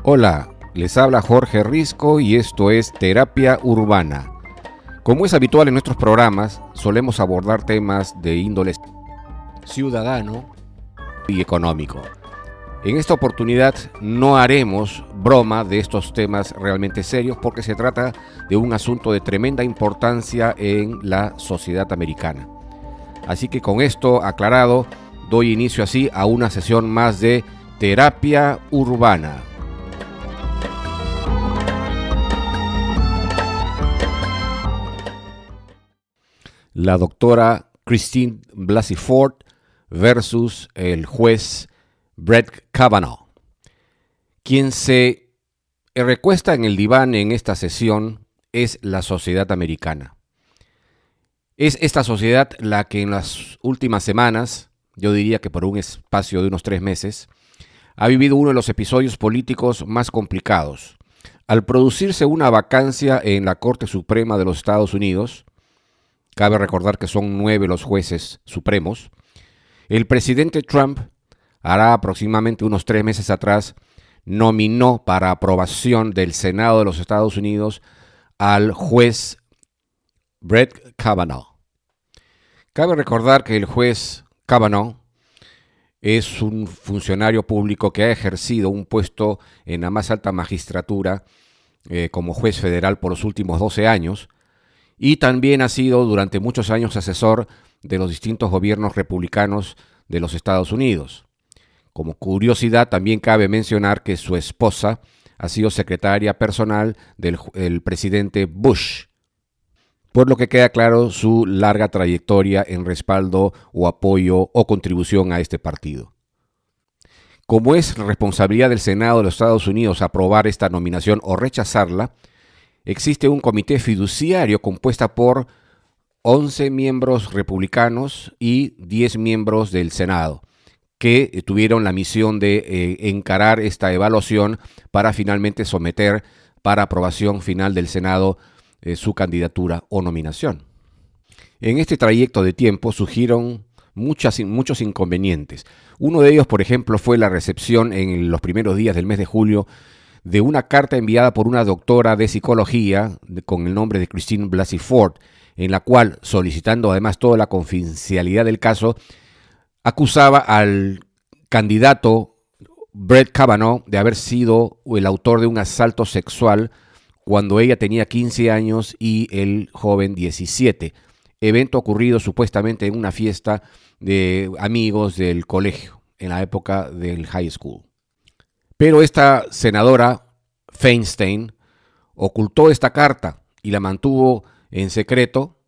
Hola, les habla Jorge Risco y esto es Terapia Urbana. Como es habitual en nuestros programas, solemos abordar temas de índole ciudadano y económico. En esta oportunidad no haremos broma de estos temas realmente serios porque se trata de un asunto de tremenda importancia en la sociedad americana. Así que con esto aclarado, doy inicio así a una sesión más de Terapia Urbana. La doctora Christine Blasey Ford versus el juez Brett Kavanaugh. Quien se recuesta en el diván en esta sesión es la sociedad americana. Es esta sociedad la que en las últimas semanas, yo diría que por un espacio de unos 3 meses, ha vivido uno de los episodios políticos más complicados. Al producirse una vacancia en la Corte Suprema de los Estados Unidos, cabe recordar que son 9 los jueces supremos, el presidente Trump, hará aproximadamente unos 3 meses atrás, nominó para aprobación del Senado de los Estados Unidos al juez Brett Kavanaugh. Cabe recordar que el juez Kavanaugh es un funcionario público que ha ejercido un puesto en la más alta magistratura como juez federal por los últimos 12 años y también ha sido durante muchos años asesor de los distintos gobiernos republicanos de los Estados Unidos. Como curiosidad, también cabe mencionar que su esposa ha sido secretaria personal del presidente Bush, por lo que queda claro su larga trayectoria en respaldo o apoyo o contribución a este partido. Como es responsabilidad del Senado de los Estados Unidos aprobar esta nominación o rechazarla, existe un comité fiduciario compuesta por 11 miembros republicanos y 10 miembros del Senado, que tuvieron la misión de encarar esta evaluación para finalmente someter para aprobación final del Senado su candidatura o nominación. En este trayecto de tiempo surgieron muchos inconvenientes. Uno de ellos, por ejemplo, fue la recepción en los primeros días del mes de julio de una carta enviada por una doctora de psicología con el nombre de Christine Blasey Ford, en la cual, solicitando además toda la confidencialidad del caso, acusaba al candidato Brett Kavanaugh de haber sido el autor de un asalto sexual cuando ella tenía 15 años y el joven 17, evento ocurrido supuestamente en una fiesta de amigos del colegio, en la época del high school. Pero esta senadora, Feinstein, ocultó esta carta y la mantuvo en secreto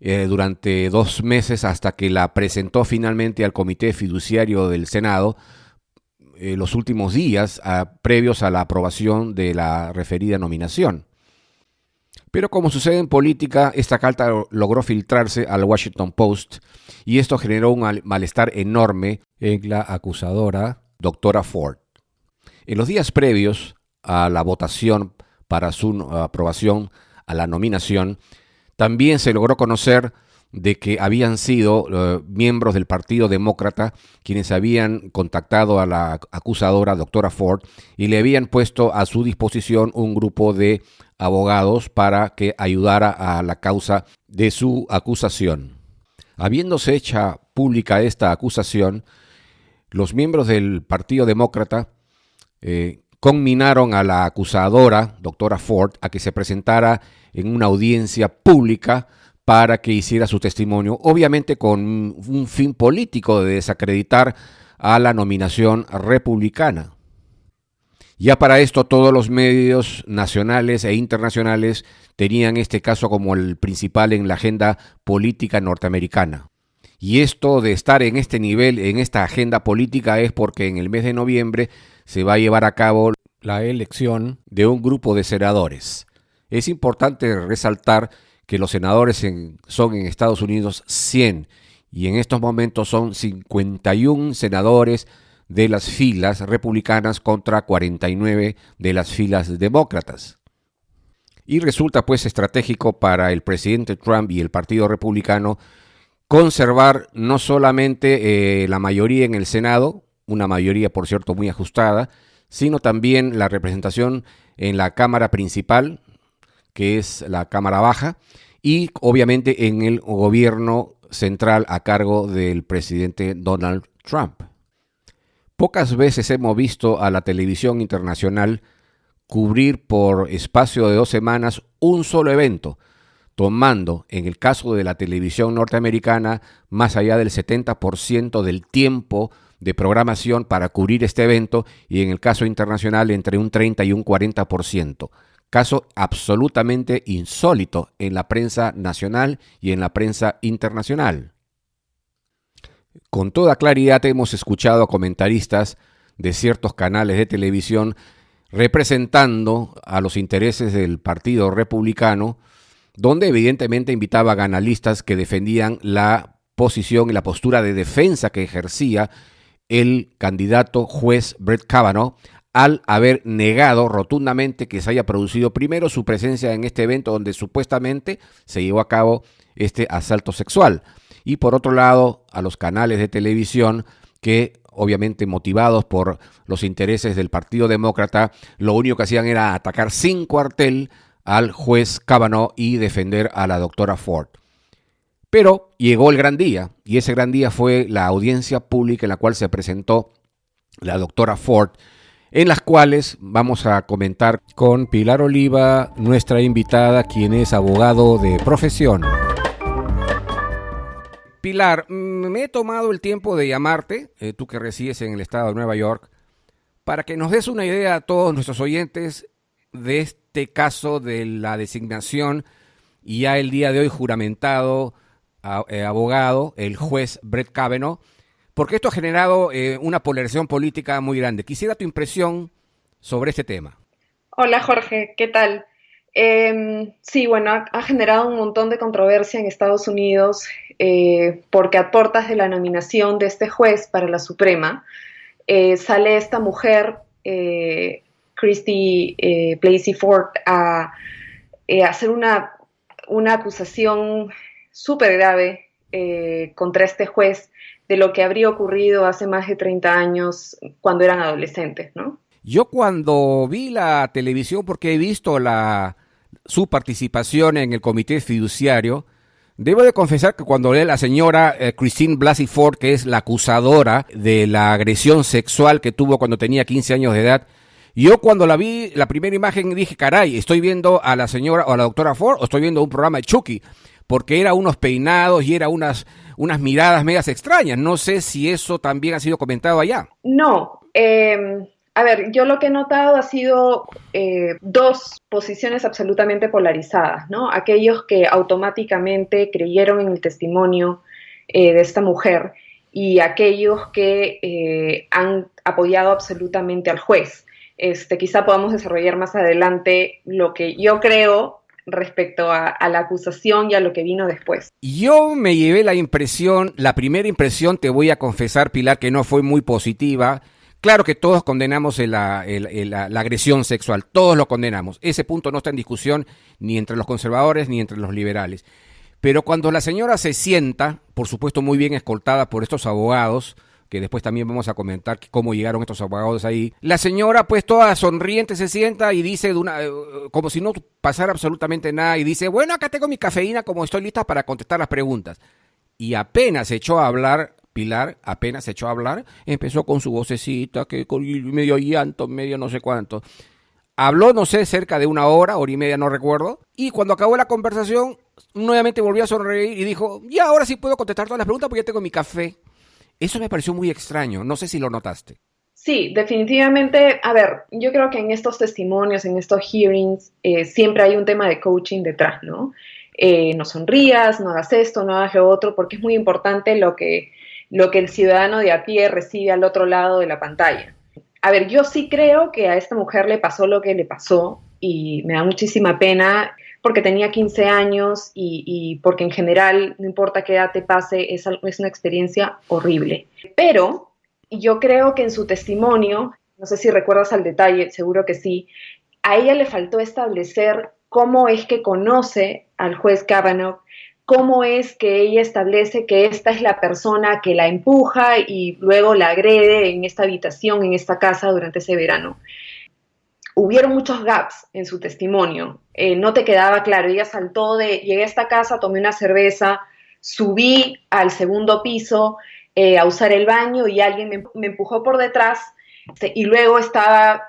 durante 2 meses hasta que la presentó finalmente al comité fiduciario del Senado los últimos días previos a la aprobación de la referida nominación. Pero como sucede en política, esta carta logró filtrarse al Washington Post y esto generó un malestar enorme en la acusadora, doctora Ford. En los días previos a la votación para su aprobación a la nominación, también se logró conocer de que habían sido miembros del Partido Demócrata quienes habían contactado a la acusadora, doctora Ford, y le habían puesto a su disposición un grupo de abogados para que ayudara a la causa de su acusación. Habiéndose hecha pública esta acusación, los miembros del Partido Demócrata conminaron a la acusadora, doctora Ford, a que se presentara en una audiencia pública para que hiciera su testimonio, obviamente con un fin político de desacreditar a la nominación republicana. Ya para esto todos los medios nacionales e internacionales tenían este caso como el principal en la agenda política norteamericana. Y esto de estar en este nivel, en esta agenda política, es porque en el mes de noviembre se va a llevar a cabo la elección de un grupo de senadores. Es importante resaltar que los senadores son en Estados Unidos 100 y en estos momentos son 51 senadores de las filas republicanas contra 49 de las filas demócratas. Y resulta pues estratégico para el presidente Trump y el Partido Republicano conservar no solamente la mayoría en el Senado, una mayoría por cierto muy ajustada, sino también la representación en la Cámara Principal, que es la Cámara Baja, y obviamente en el gobierno central a cargo del presidente Donald Trump. Pocas veces hemos visto a la televisión internacional cubrir por espacio de 2 semanas un solo evento, tomando, en el caso de la televisión norteamericana, más allá del 70% del tiempo de programación para cubrir este evento, y en el caso internacional entre un 30 y un 40%. Caso absolutamente insólito en la prensa nacional y en la prensa internacional. Con toda claridad hemos escuchado a comentaristas de ciertos canales de televisión representando a los intereses del Partido Republicano, donde evidentemente invitaba a analistas que defendían la posición y la postura de defensa que ejercía el candidato juez Brett Kavanaugh al haber negado rotundamente que se haya producido primero su presencia en este evento donde supuestamente se llevó a cabo este asalto sexual. Y por otro lado, a los canales de televisión que, obviamente motivados por los intereses del Partido Demócrata, lo único que hacían era atacar sin cuartel al juez Kavanaugh y defender a la doctora Ford. Pero llegó el gran día, y ese gran día fue la audiencia pública en la cual se presentó la doctora Ford, en las cuales vamos a comentar con Pilar Oliva, nuestra invitada, quien es abogado de profesión. Pilar, me he tomado el tiempo de llamarte, tú que resides en el estado de Nueva York, para que nos des una idea a todos nuestros oyentes de este caso de la designación y ya el día de hoy juramentado abogado, el juez Brett Kavanaugh, porque esto ha generado una polarización política muy grande. Quisiera tu impresión sobre este tema. Hola Jorge, ¿qué tal? Sí, bueno, ha generado un montón de controversia en Estados Unidos porque a puertas de la nominación de este juez para la Suprema sale esta mujer, Christy Blasey Ford, a hacer una acusación súper grave contra este juez de lo que habría ocurrido hace más de 30 años cuando eran adolescentes, ¿no? Yo cuando vi la televisión, porque he visto su participación en el comité fiduciario, debo de confesar que cuando leí a la señora Christine Blasey Ford, que es la acusadora de la agresión sexual que tuvo cuando tenía 15 años de edad, yo cuando la vi, la primera imagen, dije, caray, ¿estoy viendo a la señora o a la doctora Ford o estoy viendo un programa de Chucky? Porque era unos peinados y era unas miradas medias extrañas. No sé si eso también ha sido comentado allá. No, a ver, yo lo que he notado ha sido dos posiciones absolutamente polarizadas, ¿no? Aquellos que automáticamente creyeron en el testimonio de esta mujer y aquellos que han apoyado absolutamente al juez. Quizá podamos desarrollar más adelante lo que yo creo respecto a la acusación y a lo que vino después. Yo me llevé la primera impresión, te voy a confesar, Pilar, que no fue muy positiva. Claro que todos condenamos la agresión sexual, todos lo condenamos. Ese punto no está en discusión ni entre los conservadores ni entre los liberales. Pero cuando la señora se sienta, por supuesto muy bien escoltada por estos abogados, que después también vamos a comentar cómo llegaron estos abogados ahí, la señora pues toda sonriente se sienta y dice, como si no pasara absolutamente nada, y dice, bueno, acá tengo mi cafeína, como estoy lista para contestar las preguntas. Y apenas se echó a hablar, Pilar, empezó con su vocecita, que con medio llanto, medio no sé cuánto. Habló, no sé, cerca de 1 hora y media, no recuerdo, y cuando acabó la conversación, nuevamente volvió a sonreír y dijo, ya, ahora sí puedo contestar todas las preguntas porque ya tengo mi café. Eso me pareció muy extraño, no sé si lo notaste. Sí, definitivamente. A ver, yo creo que en estos testimonios, en estos hearings, siempre hay un tema de coaching detrás, ¿no? No sonrías, no hagas esto, no hagas lo otro, porque es muy importante lo que el ciudadano de a pie recibe al otro lado de la pantalla. A ver, yo sí creo que a esta mujer le pasó lo que le pasó y me da muchísima pena porque tenía 15 años y porque en general, no importa qué edad te pase, es una experiencia horrible. Pero yo creo que en su testimonio, no sé si recuerdas al detalle, seguro que sí, a ella le faltó establecer cómo es que conoce al juez Kavanaugh, cómo es que ella establece que esta es la persona que la empuja y luego la agrede en esta habitación, en esta casa durante ese verano. Hubieron muchos gaps en su testimonio, no te quedaba claro, ella llegué a esta casa, tomé una cerveza, subí al segundo piso a usar el baño y alguien me empujó por detrás y luego estaba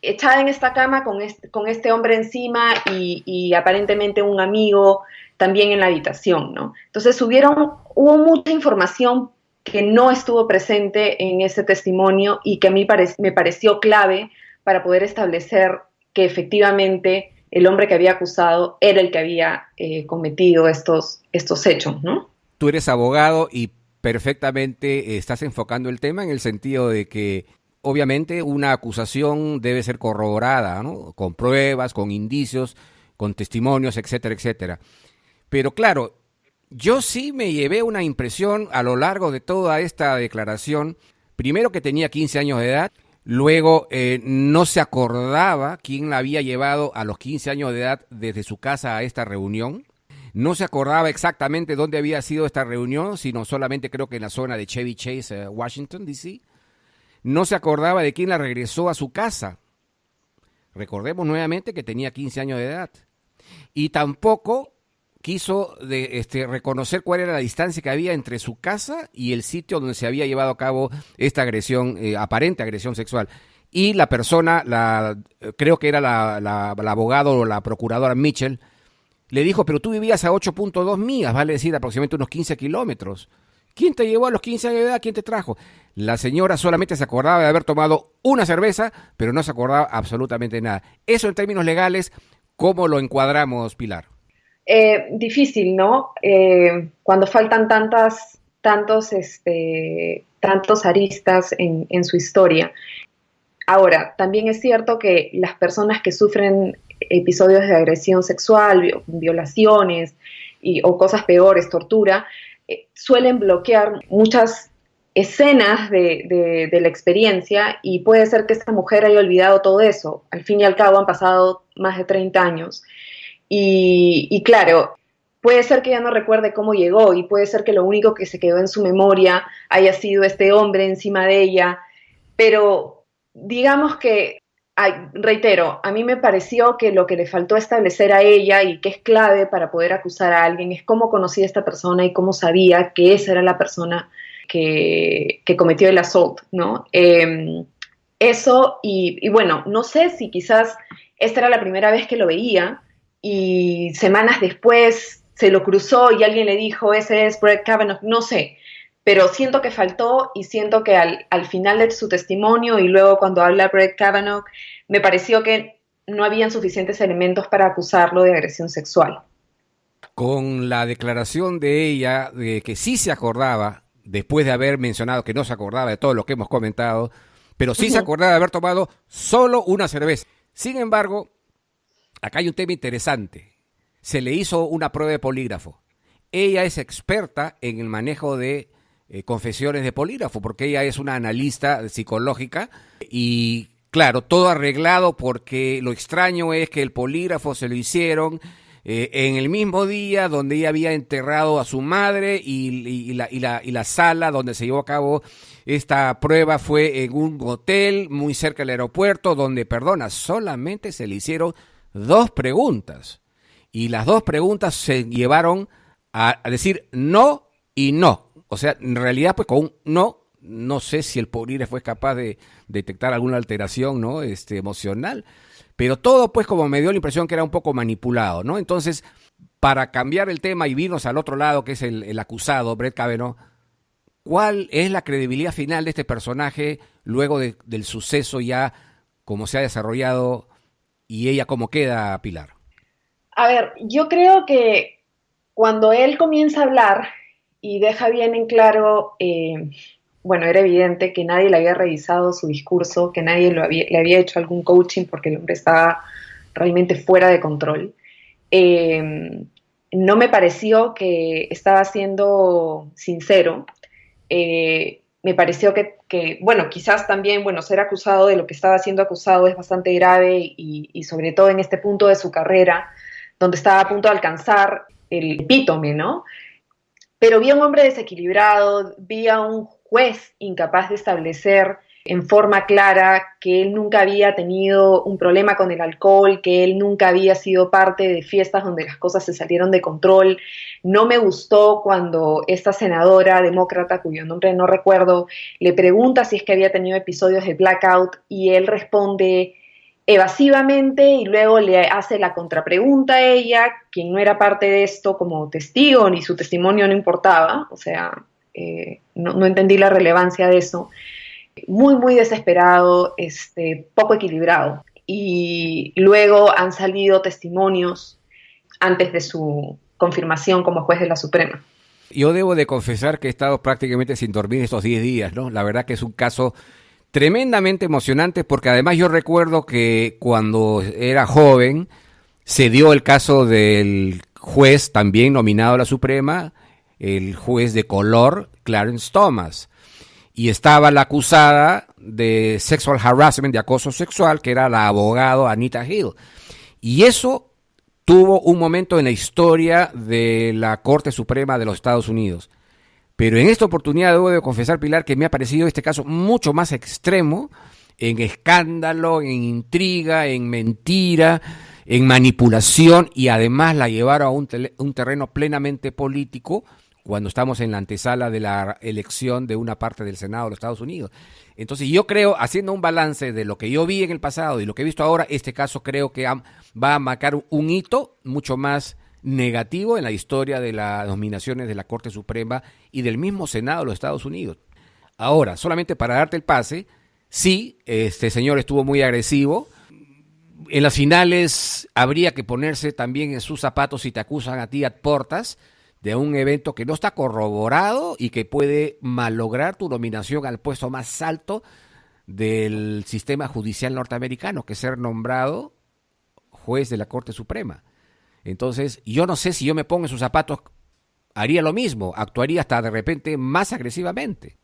echada en esta cama con este hombre encima y aparentemente un amigo también en la habitación, ¿no? Entonces hubo mucha información que no estuvo presente en ese testimonio y que a mí me pareció clave para poder establecer que efectivamente el hombre que había acusado era el que había cometido estos hechos, ¿no? Tú eres abogado y perfectamente estás enfocando el tema en el sentido de que obviamente una acusación debe ser corroborada, ¿no? Con pruebas, con indicios, con testimonios, etcétera, etcétera. Pero claro, yo sí me llevé una impresión a lo largo de toda esta declaración, primero que tenía 15 años de edad, luego no se acordaba quién la había llevado a los 15 años de edad desde su casa a esta reunión. No se acordaba exactamente dónde había sido esta reunión, sino solamente creo que en la zona de Chevy Chase, Washington, D.C. No se acordaba de quién la regresó a su casa. Recordemos nuevamente que tenía 15 años de edad. Y tampoco quiso reconocer cuál era la distancia que había entre su casa y el sitio donde se había llevado a cabo esta agresión, aparente agresión sexual. Y la persona, creo que era la abogado o la procuradora Mitchell, le dijo, pero tú vivías a 8.2 millas, vale decir aproximadamente unos 15 kilómetros. ¿Quién te llevó a los 15 años de edad? ¿Quién te trajo? La señora solamente se acordaba de haber tomado una cerveza, pero no se acordaba absolutamente nada. Eso en términos legales, ¿cómo lo encuadramos, Pilar? Difícil, ¿no? Cuando faltan tantos aristas en su historia. Ahora, también es cierto que las personas que sufren episodios de agresión sexual, violaciones o cosas peores, tortura, suelen bloquear muchas escenas de la experiencia y puede ser que esta mujer haya olvidado todo eso. Al fin y al cabo han pasado más de 30 años. Y claro, puede ser que ya no recuerde cómo llegó y puede ser que lo único que se quedó en su memoria haya sido este hombre encima de ella, pero digamos que, reitero, a mí me pareció que lo que le faltó establecer a ella y que es clave para poder acusar a alguien es cómo conocía a esta persona y cómo sabía que esa era la persona que cometió el assault, ¿no? Eso y bueno, no sé si quizás esta era la primera vez que lo veía y semanas después se lo cruzó y alguien le dijo, ese es Brett Kavanaugh, no sé, pero siento que faltó y siento que al final de su testimonio y luego cuando habla Brett Kavanaugh, me pareció que no habían suficientes elementos para acusarlo de agresión sexual. Con la declaración de ella de que sí se acordaba, después de haber mencionado que no se acordaba de todo lo que hemos comentado, pero sí se acordaba de haber tomado solo una cerveza. Sin embargo, acá hay un tema interesante. Se le hizo una prueba de polígrafo. Ella es experta en el manejo de confesiones de polígrafo, porque ella es una analista psicológica y, claro, todo arreglado porque lo extraño es que el polígrafo se lo hicieron en el mismo día donde ella había enterrado a su madre y la sala donde se llevó a cabo esta prueba fue en un hotel muy cerca del aeropuerto donde, solamente se le hicieron 2 preguntas y las 2 preguntas se llevaron a decir no y no. O sea, en realidad pues con un no sé si el polígrafo fue capaz de detectar alguna alteración, ¿no? Emocional. Pero todo, pues, como me dio la impresión que era un poco manipulado, ¿no? Entonces, para cambiar el tema y irnos al otro lado, que es el acusado, Brett Kavanaugh, ¿cuál es la credibilidad final de este personaje luego del suceso ya, como se ha desarrollado, y ella cómo queda, Pilar? A ver, yo creo que cuando él comienza a hablar y deja bien en claro, bueno, era evidente que nadie le había revisado su discurso, que nadie le había hecho algún coaching porque el hombre estaba realmente fuera de control. No me pareció que estaba siendo sincero. Me pareció que, bueno, quizás también, bueno, ser acusado de lo que estaba siendo acusado es bastante grave y sobre todo en este punto de su carrera, donde estaba a punto de alcanzar el epítome, ¿no? Pero vi a un hombre desequilibrado, vi a un juez incapaz de establecer en forma clara que él nunca había tenido un problema con el alcohol, que él nunca había sido parte de fiestas donde las cosas se salieron de control. No me gustó cuando esta senadora demócrata, cuyo nombre no recuerdo, le pregunta si es que había tenido episodios de blackout y él responde evasivamente y luego le hace la contrapregunta a ella, quien no era parte de esto como testigo, ni su testimonio no importaba, o sea, no entendí la relevancia de eso. Muy, muy desesperado, poco equilibrado. Y luego han salido testimonios antes de su confirmación como juez de la Suprema. Yo debo de confesar que he estado prácticamente sin dormir estos 10 días, ¿no? La verdad que es un caso tremendamente emocionante porque además yo recuerdo que cuando era joven se dio el caso del juez también nominado a la Suprema, el juez de color Clarence Thomas. Y estaba la acusada de sexual harassment, de acoso sexual, que era la abogada Anita Hill. Y eso tuvo un momento en la historia de la Corte Suprema de los Estados Unidos. Pero en esta oportunidad debo de confesar, Pilar, que me ha parecido este caso mucho más extremo en escándalo, en intriga, en mentira, en manipulación, y además la llevaron a un terreno plenamente político cuando estamos en la antesala de la elección de una parte del Senado de los Estados Unidos. Entonces yo creo, haciendo un balance de lo que yo vi en el pasado y lo que he visto ahora, este caso creo que va a marcar un hito mucho más negativo en la historia de las nominaciones de la Corte Suprema y del mismo Senado de los Estados Unidos. Ahora, solamente para darte el pase, sí, este señor estuvo muy agresivo. En las finales habría que ponerse también en sus zapatos si te acusan a ti a portas de un evento que no está corroborado y que puede malograr tu nominación al puesto más alto del sistema judicial norteamericano, que es ser nombrado juez de la Corte Suprema. Entonces, yo no sé si yo me pongo en sus zapatos, haría lo mismo, actuaría hasta de repente más agresivamente.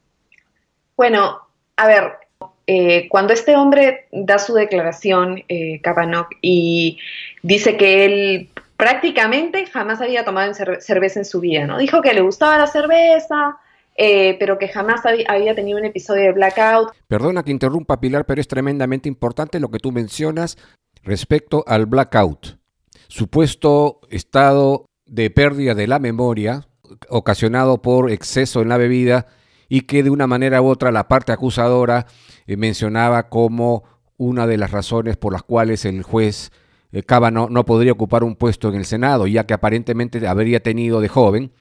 Bueno, a ver, cuando este hombre da su declaración, Kavanaugh, y dice que él prácticamente jamás había tomado cerveza en su vida, ¿no? Dijo que le gustaba la cerveza, pero que jamás había tenido un episodio de blackout. Perdona que interrumpa, Pilar, pero es tremendamente importante lo que tú mencionas respecto al blackout, supuesto estado de pérdida de la memoria ocasionado por exceso en la bebida y que de una manera u otra la parte acusadora mencionaba como una de las razones por las cuales el juez Kavanaugh no podría ocupar un puesto en el Senado, ya que aparentemente habría tenido de joven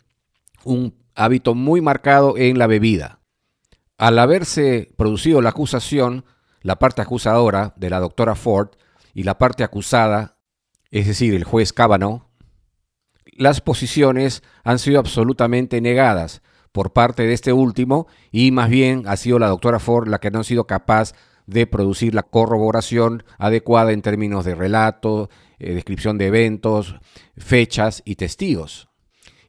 un hábito muy marcado en la bebida. Al haberse producido la acusación, la parte acusadora de la doctora Ford y la parte acusada, es decir, el juez Kavanaugh, las posiciones han sido absolutamente negadas por parte de este último y más bien ha sido la doctora Ford la que no ha sido capaz de producir la corroboración adecuada en términos de relato, descripción de eventos, fechas y testigos.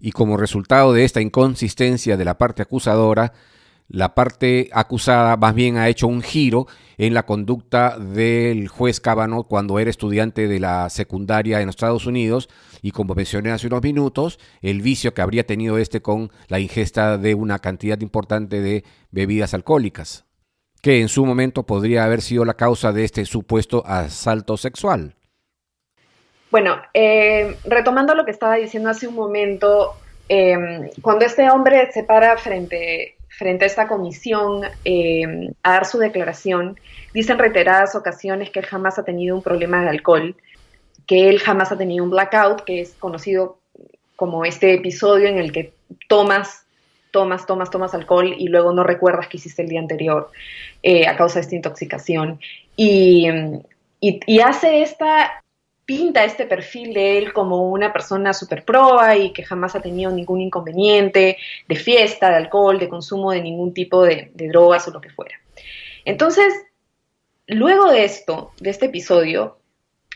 Y como resultado de esta inconsistencia de la parte acusadora, la parte acusada más bien ha hecho un giro en la conducta del juez Kavanaugh cuando era estudiante de la secundaria en los Estados Unidos y, como mencioné hace unos minutos, el vicio que habría tenido con la ingesta de una cantidad importante de bebidas alcohólicas, que en su momento podría haber sido la causa de este supuesto asalto sexual. Bueno, retomando lo que estaba diciendo hace un momento, cuando este hombre se para frente a esta comisión a dar su declaración, dice en reiteradas ocasiones que él jamás ha tenido un problema de alcohol, que él jamás ha tenido un blackout, que es conocido como este episodio en el que tomas alcohol y luego no recuerdas qué hiciste el día anterior a causa de esta intoxicación. Y pinta este perfil de él como una persona súper proba y que jamás ha tenido ningún inconveniente de fiesta, de alcohol, de consumo de ningún tipo de drogas o lo que fuera. Entonces, luego de este episodio,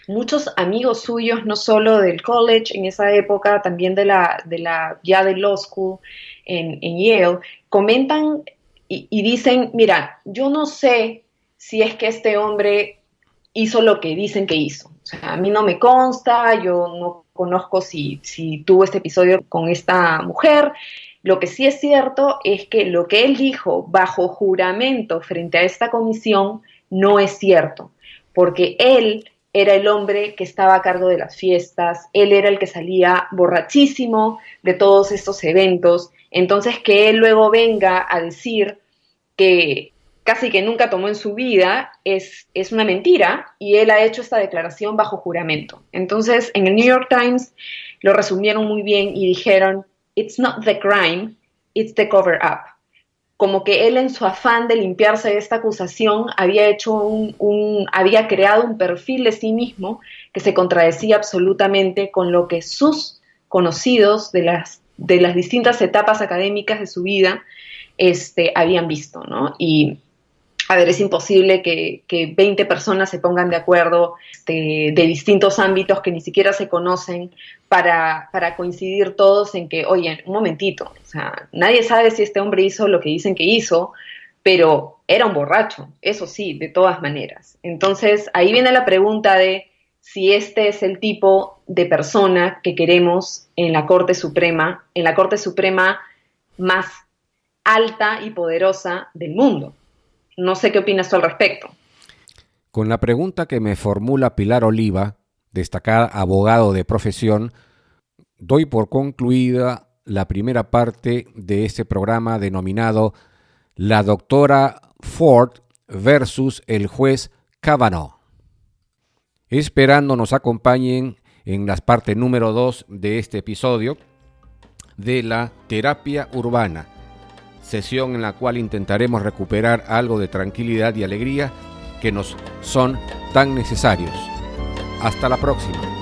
muchos amigos suyos, no solo del college en esa época, también de la law school en Yale, comentan y dicen, mira, yo no sé si es que este hombre hizo lo que dicen que hizo. O sea, a mí no me consta, yo no conozco si tuvo este episodio con esta mujer. Lo que sí es cierto es que lo que él dijo bajo juramento frente a esta comisión no es cierto, porque él era el hombre que estaba a cargo de las fiestas, él era el que salía borrachísimo de todos estos eventos. Entonces, que él luego venga a decir que casi que nunca tomó en su vida es una mentira, y él ha hecho esta declaración bajo juramento. Entonces, en el New York Times lo resumieron muy bien y dijeron, it's not the crime, it's the cover-up. Como que él, en su afán de limpiarse de esta acusación, había había creado un perfil de sí mismo que se contradecía absolutamente con lo que sus conocidos de las distintas etapas académicas de su vida habían visto, ¿no? Y a ver, es imposible que 20 personas se pongan de acuerdo de distintos ámbitos que ni siquiera se conocen para coincidir todos en que, oye, un momentito, o sea, nadie sabe si este hombre hizo lo que dicen que hizo, pero era un borracho, eso sí, de todas maneras. Entonces, ahí viene la pregunta de si este es el tipo de persona que queremos en la Corte Suprema más alta y poderosa del mundo. No sé qué opinas tú al respecto. Con la pregunta que me formula Pilar Oliva, destacada abogado de profesión, doy por concluida la primera parte de este programa denominado La doctora Ford versus el juez Kavanaugh. Esperando nos acompañen en la parte número 2 de este episodio de la terapia urbana, sesión en la cual intentaremos recuperar algo de tranquilidad y alegría que nos son tan necesarios. Hasta la próxima.